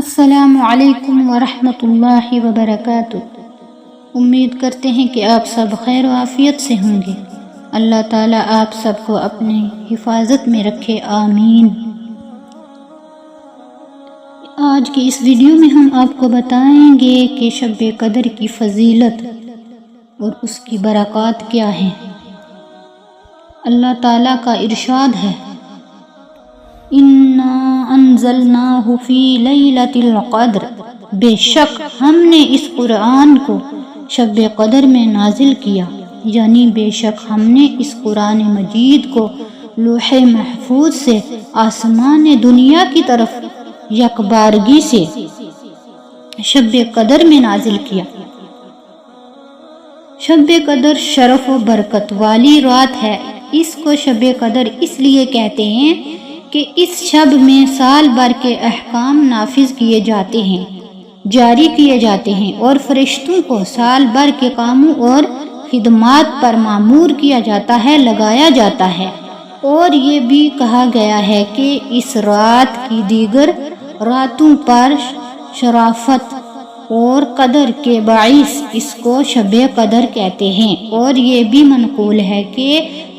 السلام علیکم ورحمۃ اللہ وبرکاتہ۔ امید کرتے ہیں کہ آپ سب خیر و عافیت سے ہوں گے۔ اللہ تعالیٰ آپ سب کو اپنی حفاظت میں رکھے، آمین۔ آج کی اس ویڈیو میں ہم آپ کو بتائیں گے کہ شب قدر کی فضیلت اور اس کی برکات کیا ہیں۔ اللہ تعالیٰ کا ارشاد ہے، اِنَّا أَنزَلْنَاهُ فِي لَيْلَةِ الْقَدْرِ، بے شک ہم نے اس قرآن کو شب قدر میں نازل کیا، یعنی بے شک ہم نے اس قرآن مجید کو لوح محفوظ سے آسمان دنیا کی طرف یکبارگی سے شب قدر میں نازل کیا۔ شب قدر شرف و برکت والی رات ہے۔ اس کو شب قدر اس لیے کہتے ہیں کہ اس شب میں سال بھر کے احکام نافذ کیے جاتے ہیں، جاری کیے جاتے ہیں، اور فرشتوں کو سال بھر کے کاموں اور خدمات پر مامور کیا جاتا ہے، لگایا جاتا ہے۔ اور یہ بھی کہا گیا ہے کہ اس رات کی دیگر راتوں پر شرافت اور قدر کے باعث اس کو شب قدر کہتے ہیں۔ اور یہ بھی منقول ہے کہ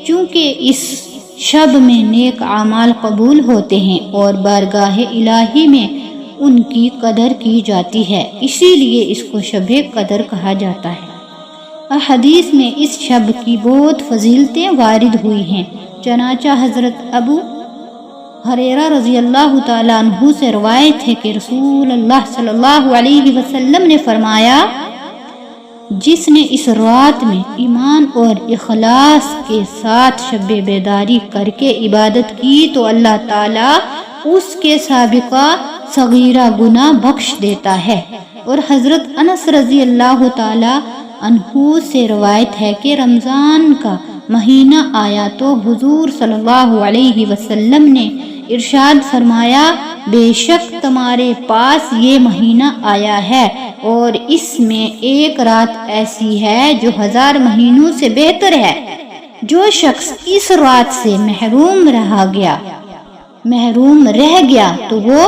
چونکہ اس شب میں نیک اعمال قبول ہوتے ہیں اور بارگاہ الہی میں ان کی قدر کی جاتی ہے، اسی لیے اس کو شب قدر کہا جاتا ہے۔ احادیث میں اس شب کی بہت فضیلتیں وارد ہوئی ہیں، چنانچہ حضرت ابو ہریرہ رضی اللہ تعالیٰ عنہ سے روایت ہے کہ رسول اللہ صلی اللہ علیہ وسلم نے فرمایا، جس نے اس رات میں ایمان اور اخلاص کے ساتھ شب بیداری کر کے عبادت کی تو اللہ تعالیٰ اس کے سابقہ صغیرہ گناہ بخش دیتا ہے۔ اور حضرت انس رضی اللہ تعالیٰ عنہ سے روایت ہے کہ رمضان کا مہینہ آیا تو حضور صلی اللہ علیہ وسلم نے ارشاد فرمایا، بے شک تمہارے پاس یہ مہینہ آیا ہے اور اس میں ایک رات ایسی ہے جو 1000 مہینوں سے بہتر ہے۔ جو شخص اس رات سے محروم رہ گیا تو وہ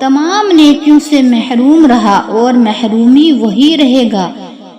تمام نیکیوں سے محروم رہا، اور محرومی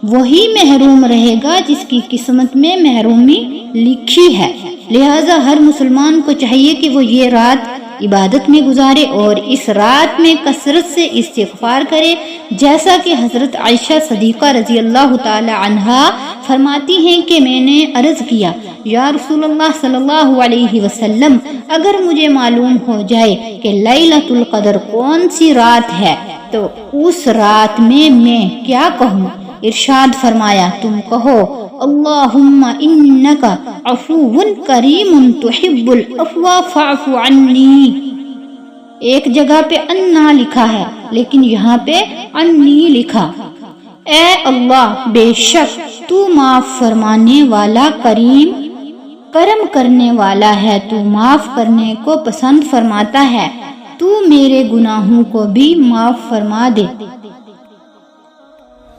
وہی محروم رہے گا جس کی قسمت میں محرومی لکھی ہے۔ لہٰذا ہر مسلمان کو چاہیے کہ وہ یہ رات عبادت میں گزارے اور اس رات میں کثرت سے استغفار کرے، جیسا کہ حضرت عائشہ صدیقہ رضی اللہ تعالی عنہا فرماتی ہیں کہ میں نے عرض کیا، یا رسول اللہ صلی اللہ علیہ وسلم، اگر مجھے معلوم ہو جائے کہ لیلۃ القدر کون سی رات ہے تو اس رات میں کیا کہوں؟ ارشاد فرمایا، تم کہو، اللہم انک عفو کریم تحب العفو فاعف عنی۔ ایک جگہ پہ انا لکھا ہے لیکن یہاں پہ انی لکھا۔ اے اللہ، بے شک تو معاف فرمانے والا کرم کرنے والا ہے، تو معاف کرنے کو پسند فرماتا ہے، تو میرے گناہوں کو بھی معاف فرما دے۔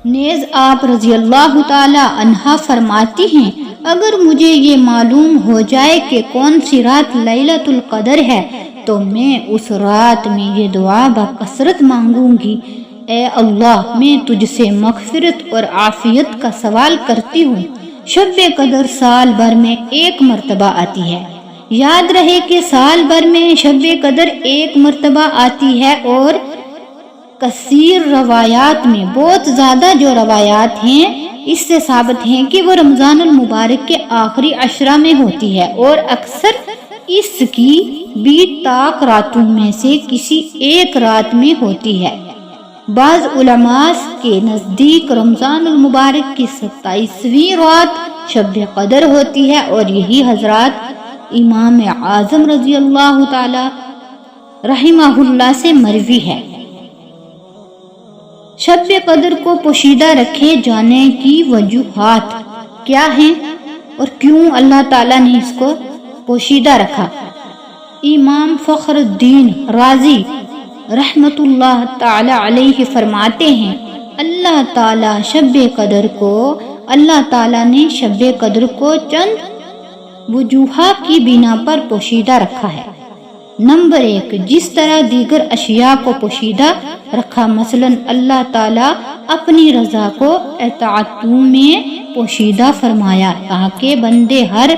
نیز آپ رضی اللہ تعالی عنہا فرماتی ہیں، اگر مجھے یہ معلوم ہو جائے کہ کون سی رات لیلۃ القدر ہے تو میں اس رات میں یہ دعا بکثرت مانگوں گی، اے اللہ، میں تجھ سے مغفرت اور عافیت کا سوال کرتی ہوں۔ شب قدر سال بھر میں ایک مرتبہ آتی ہے۔ یاد رہے کہ سال بھر میں شب قدر ایک مرتبہ آتی ہے، اور کثیر روایات میں بہت زیادہ جو روایات ہیں اس سے ثابت ہیں کہ وہ رمضان المبارک کے آخری عشرہ میں ہوتی ہے، اور اکثر اس کی بھی طاق راتوں میں سے کسی ایک رات میں ہوتی ہے۔ بعض علماء کے نزدیک رمضان المبارک کی 27ویں رات شب قدر ہوتی ہے، اور یہی حضرات امام اعظم رضی اللہ تعالی رحمہ اللہ سے مروی ہے۔ شب قدر کو پوشیدہ رکھے جانے کی وجوہات کیا ہیں اور کیوں اللہ تعالیٰ نے اس کو پوشیدہ رکھا؟ امام فخر الدین رازی رحمت اللہ تعالی علیہ فرماتے ہیں، اللہ تعالیٰ نے شب قدر کو چند وجوہات کی بنا پر پوشیدہ رکھا ہے۔ نمبر 1، جس طرح دیگر اشیاء کو پوشیدہ رکھا، مثلا اللہ تعالیٰ اپنی رضا کو اطاعتوں میں پوشیدہ فرمایا تاکہ بندے ہر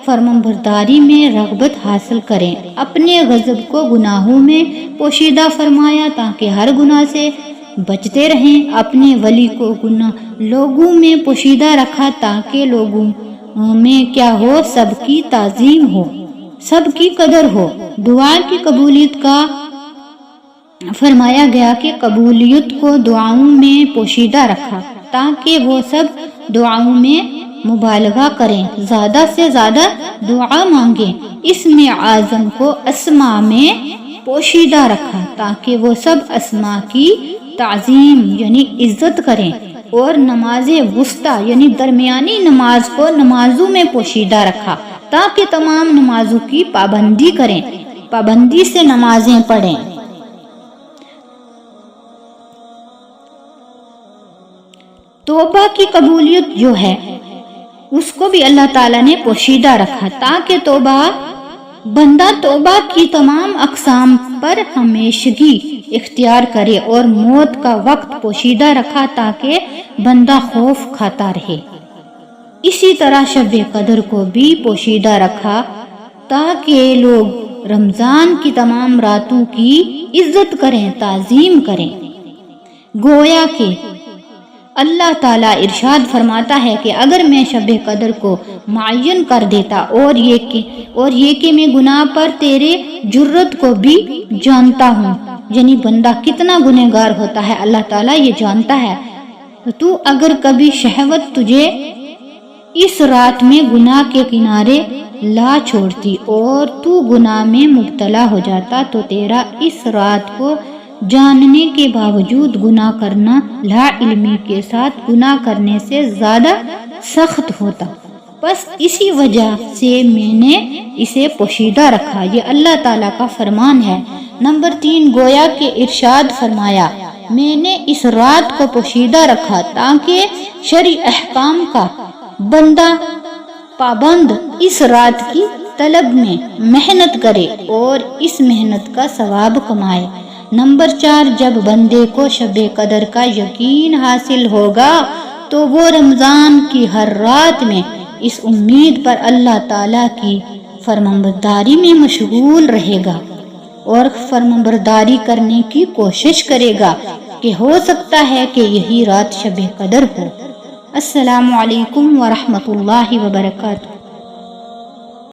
فرمانبرداری میں رغبت حاصل کریں، اپنے غضب کو گناہوں میں پوشیدہ فرمایا تاکہ ہر گناہ سے بچتے رہیں، اپنے ولی کو لوگوں میں پوشیدہ رکھا تاکہ لوگوں میں کیا ہو، سب کی تعظیم ہو، سب کی قدر ہو۔ دعا کی قبولیت کا فرمایا گیا کہ قبولیت کو دعاؤں میں پوشیدہ رکھا تاکہ وہ سب دعاؤں میں مبالغہ کریں، زیادہ سے زیادہ دعا مانگیں۔ اسم اعظم کو اسماء میں پوشیدہ رکھا تاکہ وہ سب اسماء کی تعظیم یعنی عزت کریں، اور نماز وسطیٰ یعنی درمیانی نماز کو نمازوں میں پوشیدہ رکھا تاکہ تمام نمازوں کی پابندی کریں، پابندی سے نمازیں پڑھیں۔ توبہ کی قبولیت جو ہے اس کو بھی اللہ تعالیٰ نے پوشیدہ رکھا تاکہ بندہ توبہ کی تمام اقسام پر ہمیشگی اختیار کرے، اور موت کا وقت پوشیدہ رکھا تاکہ بندہ خوف کھاتا رہے۔ اسی طرح شب قدر کو بھی پوشیدہ رکھا تاکہ لوگ رمضان کی تمام راتوں کی عزت کریں، تعظیم کریں۔ گویا کہ اللہ تعالیٰ ارشاد فرماتا ہے کہ اگر میں شب قدر کو معین کر دیتا اور یہ کہ میں گناہ پر تیرے جرت کو بھی جانتا ہوں، یعنی بندہ کتنا گنہگار ہوتا ہے اللہ تعالیٰ یہ جانتا ہے، تو اگر کبھی شہوت تجھے اس رات میں گناہ کے کنارے لا چھوڑتی اور تو گناہ میں مبتلا ہو جاتا تو تیرا اس رات کو جاننے کے باوجود گناہ کرنا لا علمی کے ساتھ گناہ کرنے سے زیادہ سخت ہوتا، بس اسی وجہ سے میں نے اسے پوشیدہ رکھا۔ یہ اللہ تعالیٰ کا فرمان ہے۔ نمبر 3، گویا کہ ارشاد فرمایا میں نے اس رات کو پوشیدہ رکھا تاکہ شرعی احکام کا بندہ پابند اس رات کی طلب میں محنت کرے اور اس محنت کا ثواب کمائے۔ نمبر 4، جب بندے کو شب قدر کا یقین حاصل ہوگا تو وہ رمضان کی ہر رات میں اس امید پر اللہ تعالیٰ کی فرمانبرداری میں مشغول رہے گا اور فرمانبرداری کرنے کی کوشش کرے گا کہ ہو سکتا ہے کہ یہی رات شب قدر ہو۔ السلام علیکم ورحمۃ اللہ وبرکاتہ۔